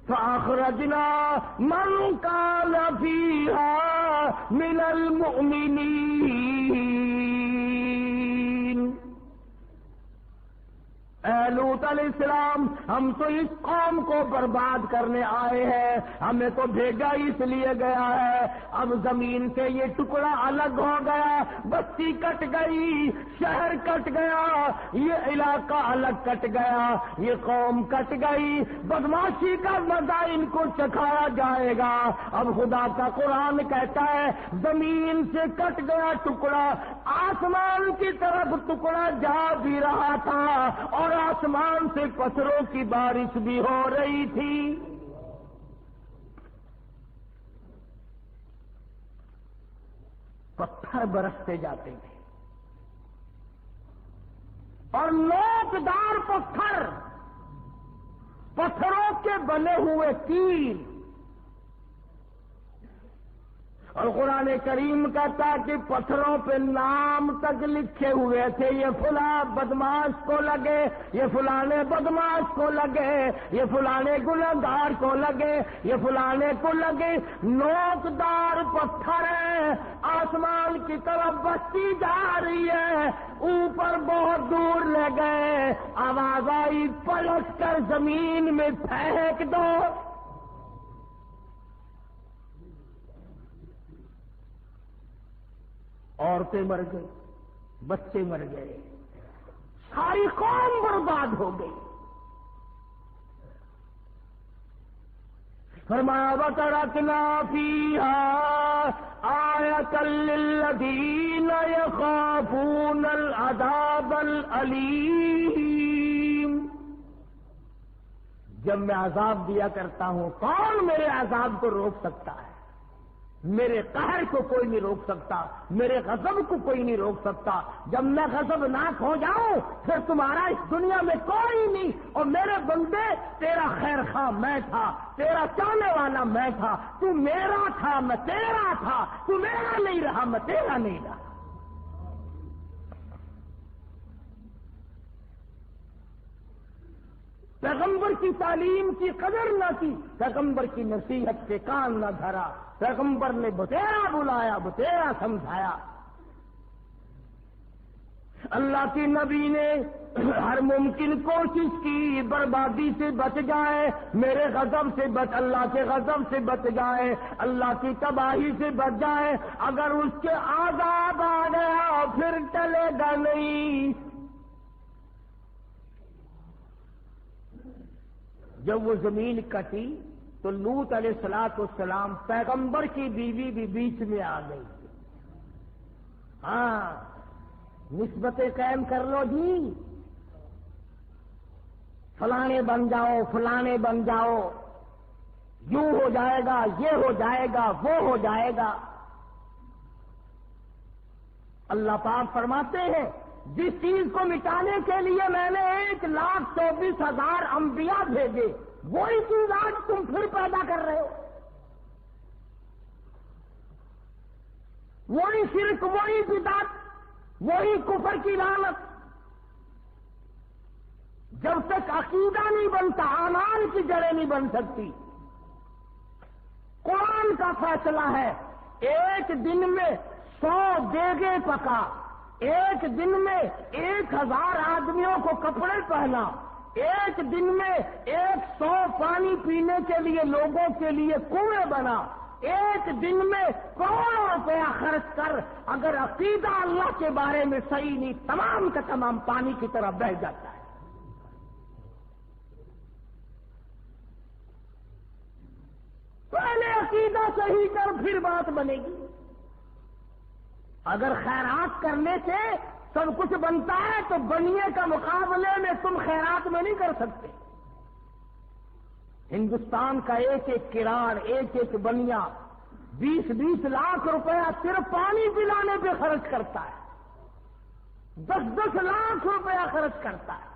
فأخرجنا من كان فيها من المؤمنين۔ اے لوط علیہ السلام، ہم تو اس قوم کو برباد کرنے آئے ہیں، ہمیں تو بھیجا اس لیے گیا ہے۔ اب زمین سے یہ ٹکڑا الگ ہو گیا، بستی کٹ گئی، شہر کٹ گیا، یہ علاقہ الگ کٹ گیا، یہ قوم کٹ گئی، بدماشی کا مزہ ان کو چکھایا جائے گا۔ اب خدا کا قرآن کہتا ہے زمین سے کٹ گیا ٹکڑا، آسمان کی طرف ٹکڑا جا بھی رہا تھا اور آسمان سے پتھروں کی بارش بھی ہو رہی تھی۔ پتھر برستے جاتے تھے اور نوکدار پتھر، پتھروں کے بنے ہوئے تیر، اور قرآن کریم کہتا ہے کہ پتھروں پہ نام تک لکھے ہوئے تھے، یہ فلاں بدماش کو لگے، یہ فلانے بدماش کو لگے، یہ فلانے گنہگار کو لگے، یہ فلانے کو لگے۔ نوکدار پتھر ہے، آسمان کی طرف بستی جا رہی ہے، اوپر بہت دور لے گئے، آواز آئی پلٹ کر زمین میں پھینک دو۔ عورتیں مر گئی، بچے مر گئے، ساری قوم برباد ہو گئی۔ فرمایا وَتَرَكْنَا فِيهَا آيَةً لِّلَّذِينَ يَخَافُونَ الْعَذَابَ الْأَلِيمَ۔ جب میں عذاب دیا کرتا ہوں، کون میرے عذاب کو روک سکتا ہے؟ میرے قہر کو کوئی نہیں روک سکتا، میرے غضب کو کوئی نہیں روک سکتا۔ جب میں غضبناک ہو جاؤں پھر تمہارا اس دنیا میں کوئی نہیں، اور میرے بندے تیرا خیر خواہ میں تھا، تیرا چاہنے والا میں تھا، تو میرا تھا میں تیرا تھا، تو میرا نہیں رہا میں تیرا نہیں رہا۔ پیغمبر کی تعلیم کی قدر نہ کی، پیغمبر کی نصیحت سے کان نہ دھرا، پیغمبر نے بتیرا بلایا، بتیرا سمجھایا۔ اللہ کے نبی نے ہر ممکن کوشش کی بربادی سے بچ جائے، میرے غضب سے بچ، اللہ کے غضب سے بچ جائے، اللہ کی تباہی سے بچ جائے۔ اگر اس کے عذاب آ گیا پھر ٹلے گا نہیں۔ جب وہ زمین کٹی تو لوط علیہ السلام پیغمبر کی بیوی بھی بیچ میں آ گئی۔ ہاں، نسبتیں قائم کر لو جی، فلانے بن جاؤ، فلانے بن جاؤ، یوں ہو جائے گا، یہ ہو جائے گا، وہ ہو جائے گا۔ اللہ پاک فرماتے ہیں جس چیز کو مٹانے کے لیے میں نے 1,24,000 انبیاء بھیجے، وہی چیز آج تم پھر پیدا کر رہے ہو۔ وہی شرک، وہی بدعت، وہی کفر کی لعنت۔ جب تک عقیدہ نہیں بنتا، اعمال کی جڑیں نہیں بن سکتی۔ قرآن کا فیصلہ ہے، ایک دن میں 100 دیگیں پکا، ایک دن میں 1000 آدمیوں کو کپڑے پہنا، ایک دن میں 100 پانی پینے کے لیے لوگوں کے لیے کنویں بنا، ایک دن میں کروڑوں روپیہ خرچ کر اگر عقیدہ اللہ کے بارے میں صحیح نہیں، تمام کا تمام پانی کی طرح بہہ جاتا ہے۔ پہلے عقیدہ صحیح کر، پھر بات بنے گی۔ اگر خیرات کرنے سے سب کچھ بنتا ہے تو بنیے کا مقابلے میں تم خیرات میں نہیں کر سکتے۔ ہندوستان کا ایک ایک کراڑ، ایک ایک بنیا 20-20 لاکھ روپیہ صرف پانی پلانے پہ خرچ کرتا ہے، 10-10 لاکھ روپیہ خرچ کرتا ہے۔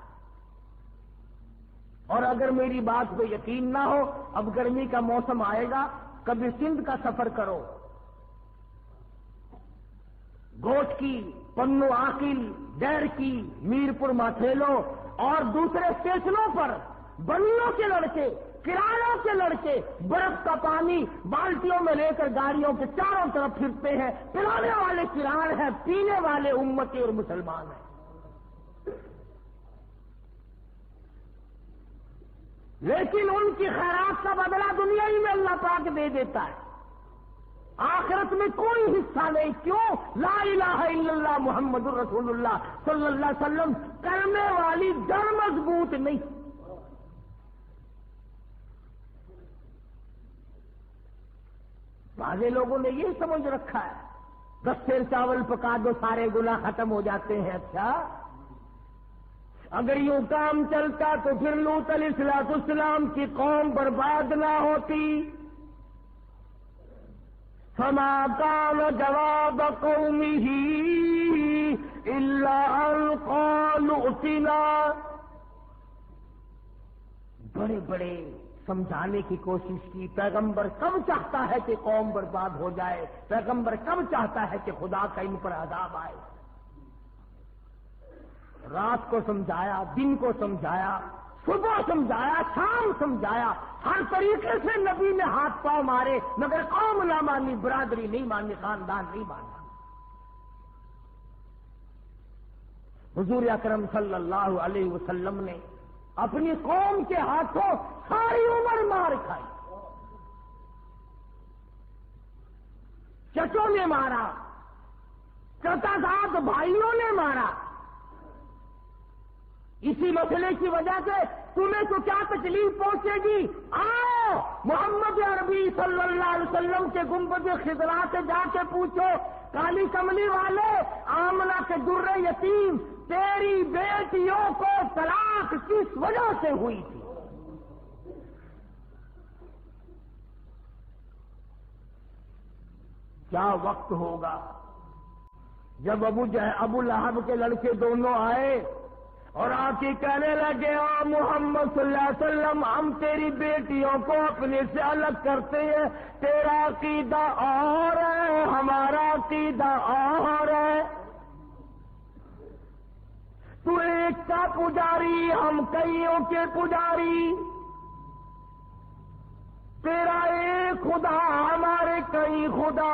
اور اگر میری بات پہ یقین نہ ہو، اب گرمی کا موسم آئے گا، کبھی سندھ کا سفر کرو، گوٹ کی، پنو عاقل، ڈیر کی، میرپور ماتھیلو اور دوسرے اسٹیشنوں پر بنیوں کے لڑکے، کرایوں کے لڑکے برف کا پانی بالٹیوں میں لے کر گاڑیوں کے چاروں طرف پھرتے ہیں۔ پلانے والے کراڑ ہیں، پینے والے امتی اور مسلمان ہیں۔ لیکن ان کی خیرات کا بدلہ دنیا ہی میں اللہ پاک دے دیتا ہے، آخرت میں کوئی حصہ نہیں۔ کیوں؟ لا الہ الا اللہ محمد الرسول اللہ صلی اللہ علیہ وسلم کرنے والی جڑ مضبوط نہیں۔ بعض لوگوں نے یہ سمجھ رکھا ہے 10 سیر چاول پکا دو سارے گناہ ختم ہو جاتے ہیں۔ اچھا، اگر یوں کام چلتا تو پھر لوط علیہ السلام کی قوم برباد نہ ہوتی۔ فما كان جواب قومه الا ان قالوا ائتنا، بڑے بڑے سمجھانے کی کوشش کی۔ پیغمبر کب چاہتا ہے کہ قوم برباد ہو جائے؟ پیغمبر کب چاہتا ہے کہ خدا کا ان پر عذاب آئے؟ رات کو سمجھایا، دن کو سمجھایا، صبح سمجھایا، شام سمجھایا، ہر طریقے سے نبی نے ہاتھ پاؤں مارے، مگر قوم نہ مانی، برادری نہیں مانی، خاندان نہیں مانا۔ حضور اکرم صلی اللہ علیہ وسلم نے اپنی قوم کے ہاتھوں ساری عمر مار کھائی۔ چچوں نے مارا، چچا زاد بھائیوں نے مارا۔ اسی مسئلے کی وجہ سے تمہیں تو کیا تکلیف پہنچے گی؟ آؤ محمد عربی صلی اللہ علیہ وسلم کے گنبد خضرا سے جا کے پوچھو، کالی کملی والے، آمنہ کے در یتیم، تیری بیٹیوں کو طلاق کس وجہ سے ہوئی تھی؟ کیا وقت ہوگا جب ابو لہب کے لڑکے دونوں آئے اور آپ کی کہنے لگے، محمد صلی اللہ علیہ وسلم، ہم تیری بیٹیوں کو اپنے سے الگ کرتے ہیں، تیرا عقیدہ اور ہے، ہمارا عقیدہ اور ہے، تو ایک کا پجاری، ہم کئیوں کے پجاری، تیرا ایک خدا، ہمارے کئی خدا۔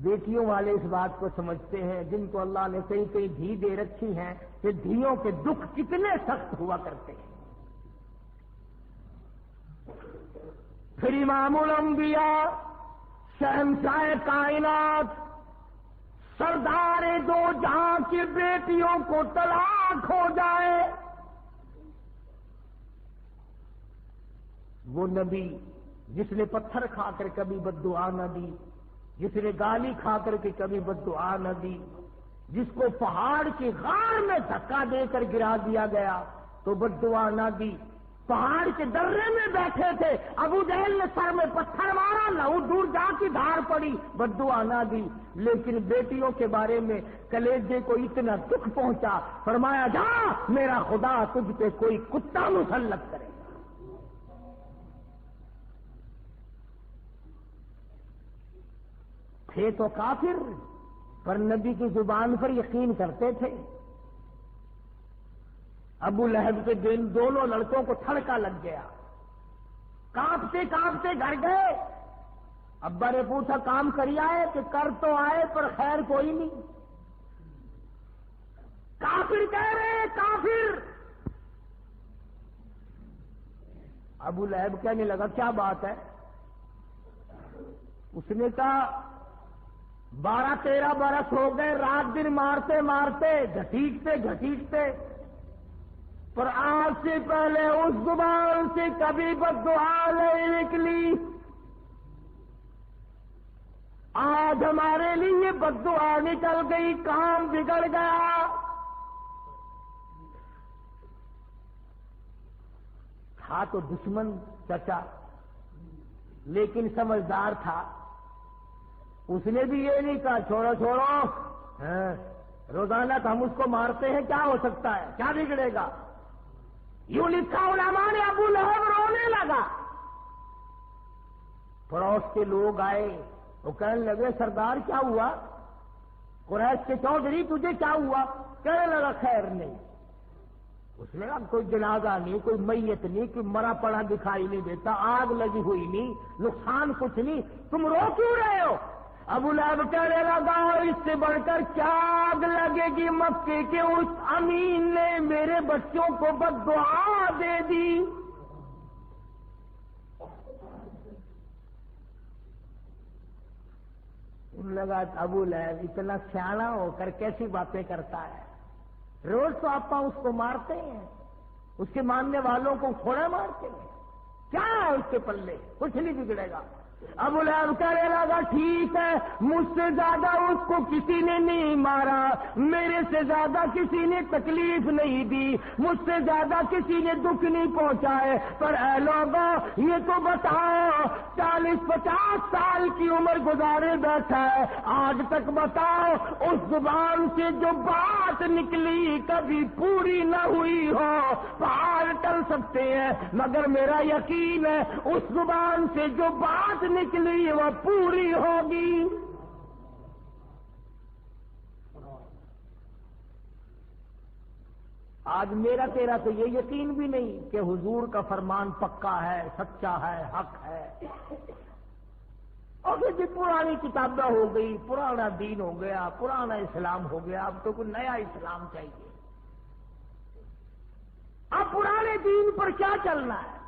بیٹیوں والے اس بات کو سمجھتے ہیں، جن کو اللہ نے کئی کئی دھی دے رکھی ہیں، کہ دھیوں کے دکھ کتنے سخت ہوا کرتے ہیں۔ پھر امام الانبیاء، شہنشاہ کائنات، سردار دو جہاں کی بیٹیوں کو طلاق ہو جائے، وہ نبی جس نے پتھر کھا کر کبھی بد دعا نہ دی، جس نے گالی کھا کر کے کبھی بد دعا نہ دی، جس کو پہاڑ کی غار میں دھکا دے کر گرا دیا گیا تو بد دعا نہ دی، پہاڑ کے درے میں بیٹھے تھے، ابو جہل نے سر میں پتھر مارا، لہو دور جا کی دھار پڑی، بد دعا نہ دی، لیکن بیٹیوں کے بارے میں کلیجے کو اتنا دکھ پہنچا، فرمایا جا میرا خدا تجھ پہ کوئی کتا مسلط کرے۔ تھے تو کافر، پر نبی کی زبان پر یقین کرتے تھے۔ ابو لہب کے دونوں لڑکوں کو تھڑکا لگ گیا، کانپتے کانپتے گھر گئے. ابا نے پوچھا کام کری آئے کہ کر تو آئے پر خیر کوئی نہیں. کافر کہہ رہے کافر. ابو لہب کہنے لگا کیا بات ہے؟ اس نے کہا 12-13 برس ہو گئے رات دن مارتے مارتے گھسیٹتے گھسیٹتے، پر آج سے پہلے اس زبان سے کبھی بد دعا نہیں نکلی. آج ہمارے لیے بد دعا نکل گئی، کام بگڑ گیا. تھا تو دشمن چچا لیکن سمجھدار تھا. اس نے بھی یہ نہیں کہا چھوڑو چھوڑو، روزانہ تو ہم اس کو مارتے ہیں، کیا ہو سکتا ہے، کیا بگڑے گا. یوں لکھا علماء نے ابو لہب رونے لگا. پڑوس کے لوگ آئے، وہ کہنے لگے سردار کیا ہوا؟ قریش کے چودھری تجھے کیا ہوا؟ کہنے لگا خیر نہیں. اس نے اب کوئی جنازہ نہیں، کوئی میت نہیں، کوئی مرا پڑا دکھائی نہیں دیتا، آگ لگی ہوئی نہیں، نقصان کچھ نہیں، تم رو کیوں رہے ہو؟ ابو لہب کہنے لگا اس سے بڑھ کر کیا آگ لگے گی مکے کے اس امین نے میرے بچوں کو بد دعا دے دی. ان لگا ابو لہب اتنا سیانا ہو کر کیسی باتیں کرتا ہے. روز تو آپ اس کو مارتے ہیں، اس کے ماننے والوں کو تھوڑا مارتے ہیں، کیا ہے اس کے پلے؟ کچھ نہیں بگڑے گا. ابو لہب کہنے لگا ٹھیک ہے، مجھ سے زیادہ اس کو کسی نے نہیں مارا، میرے سے زیادہ کسی نے تکلیف نہیں دی، مجھ سے زیادہ کسی نے دکھ نہیں پہنچائے، پر اے لوگوں یہ تو بتاؤ 40-50 سال کی عمر گزارے بیٹھا ہے، آج تک بتاؤ اس زبان سے جو بات نکلی کبھی پوری نہ ہوئی ہو. پہاڑ ٹل سکتے ہیں مگر میرا یقین ہے اس زبان سے جو بات نکلی وہ پوری ہوگی. آج میرا تیرا تو یہ یقین بھی نہیں کہ حضور کا فرمان پکا ہے، سچا ہے، حق ہے. اور یہ پرانی کتابیں ہو گئی، پرانا دین ہو گیا، پرانا اسلام ہو گیا، اب تو کوئی نیا اسلام چاہیے. اب پرانے دین پر کیا چلنا ہے؟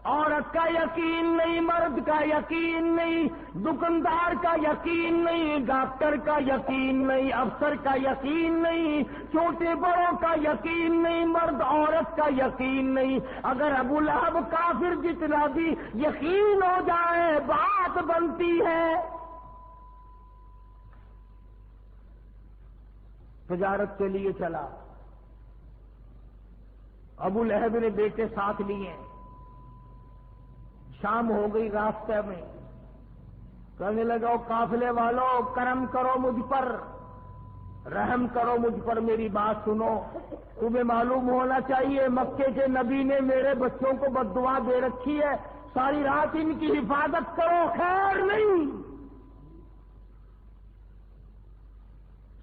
عورت کا یقین نہیں، مرد کا یقین نہیں، دکاندار کا یقین نہیں، ڈاکٹر کا یقین نہیں، افسر کا یقین نہیں، چھوٹے بڑوں کا یقین نہیں، مرد عورت کا یقین نہیں. اگر ابو لہب کافر جتنا بھی یقین ہو جائے بات بنتی ہے. تجارت کے لیے چلا، ابو لہب نے بیٹے ساتھ لیے، شام ہو گئی، راستے میں کہنے لگا قافلے والوں کرم کرو مجھ پر، رحم کرو مجھ پر، میری بات سنو. تمہیں معلوم ہونا چاہیے مکے کے نبی نے میرے بچوں کو بد دعا دے رکھی ہے، ساری رات ان کی حفاظت کرو، خیر نہیں.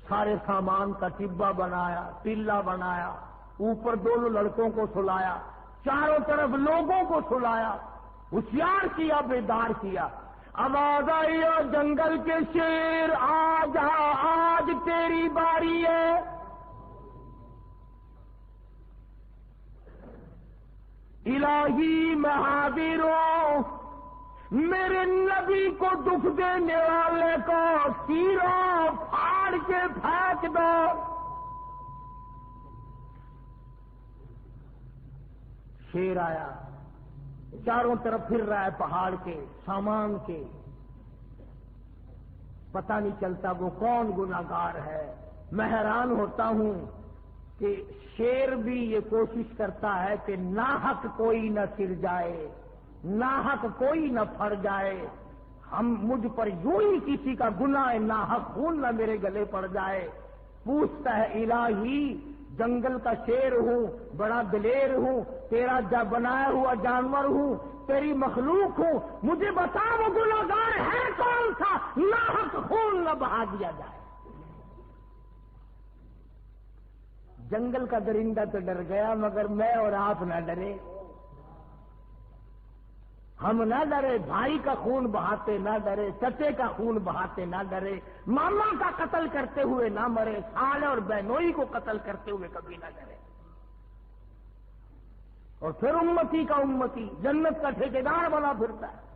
سارے سامان کا ٹبا بنایا، ٹیلا بنایا، اوپر دونوں لڑکوں کو سلایا، چاروں طرف لوگوں کو سلایا، ہوشیار کیا، بیدار کیا. آواز آئی اور جنگل کے شیر آ جا، آج تیری باری ہے. الہی میں حاضر ہوں، میرے نبی کو دکھ دینے والے کو چیرو پھاڑ کے پھینک دو. شیر آیا، چاروں طرف پھر رہا ہے، پہاڑ کے سامان کے، پتہ نہیں چلتا وہ کون گناہگار ہے. میں حیران ہوتا ہوں کہ شیر بھی یہ کوشش کرتا ہے کہ ناحق کوئی نہ سر جائے، ناحق کوئی نہ پھر جائے. مجھ پر یوں ہی کسی کا گناہ ناحق خون نہ میرے گلے پڑ جائے. پوچھتا ہے الہی جنگل کا شیر ہوں، بڑا دلیر ہوں، تیرا بنایا ہوا جانور ہوں، تیری مخلوق ہوں، مجھے بتا وہ گناہگار ہے کون سا، ناحق خون نہ بہا دیا جائے. جنگل کا درندہ تو ڈر گیا مگر میں اور آپ نہ ڈرے. ہم نہ ڈرے، بھائی کا خون بہاتے نہ ڈرے، چچے کا خون بہاتے نہ ڈرے، ماما کا قتل کرتے ہوئے نہ مرے، سالے اور بہنوئی کو قتل کرتے ہوئے کبھی نہ ڈرے۔ اور پھر امتی کا امتی جنت کا ٹھیکیدار بنا پھرتا ہے۔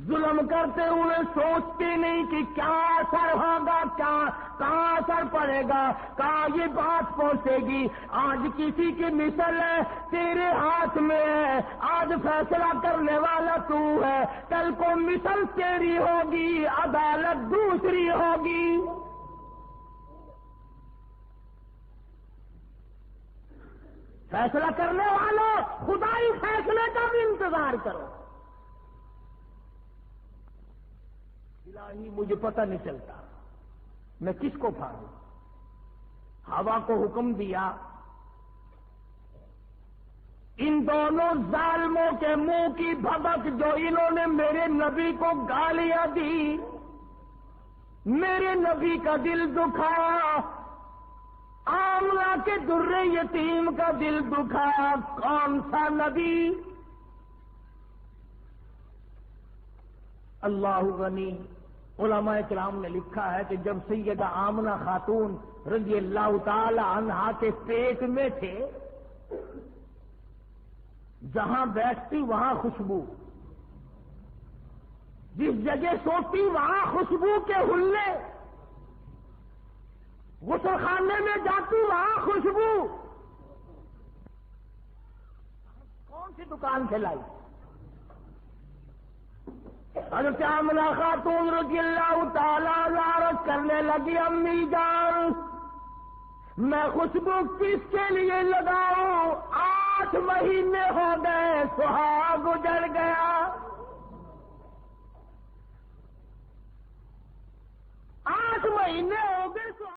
ظلم کرتے ہوئے سوچتے نہیں کہ کیا اثر ہوگا، کہاں اثر پڑے گا، کہاں یہ بات پہنچے گی۔ آج کسی کی مثل ہے، تیرے ہاتھ میں ہے، آج فیصلہ کرنے والا تو ہے، کل کو مثل تیری ہوگی، عدالت دوسری ہوگی۔ فیصلہ کرنے والوں، خدائی فیصلے کا بھی انتظار کرو۔ الہی مجھے پتہ نہیں چلتا میں کس کو پھاڑوں۔ ہوا کو حکم دیا، ان دونوں ظالموں کے منہ کی بھبک جو انہوں نے میرے نبی کو گالیاں دی، میرے نبی کا دل دکھایا، آمنہ کے در یتیم کا دل دکھایا۔ کون سا نبی؟ اللہ غنی۔ علماء کرام نے لکھا ہے کہ جب سیدہ آمنہ خاتون رضی اللہ تعالی عنہا کے پیٹ میں تھے، جہاں بیٹھتی وہاں خوشبو، جس جگہ سوتی وہاں خوشبو کے ہلے، غسل خانے میں جاتی وہاں خوشبو۔ کون سی دکان سے لائی؟ حضرت آمنہ خاتون رضی اللہ تعالیٰ عرض کرنے لگی، امی جان میں خوشبو کس کے لیے لگاؤں؟ 8 مہینے ہو گئے، سہاگ گزر گیا، 8 مہینے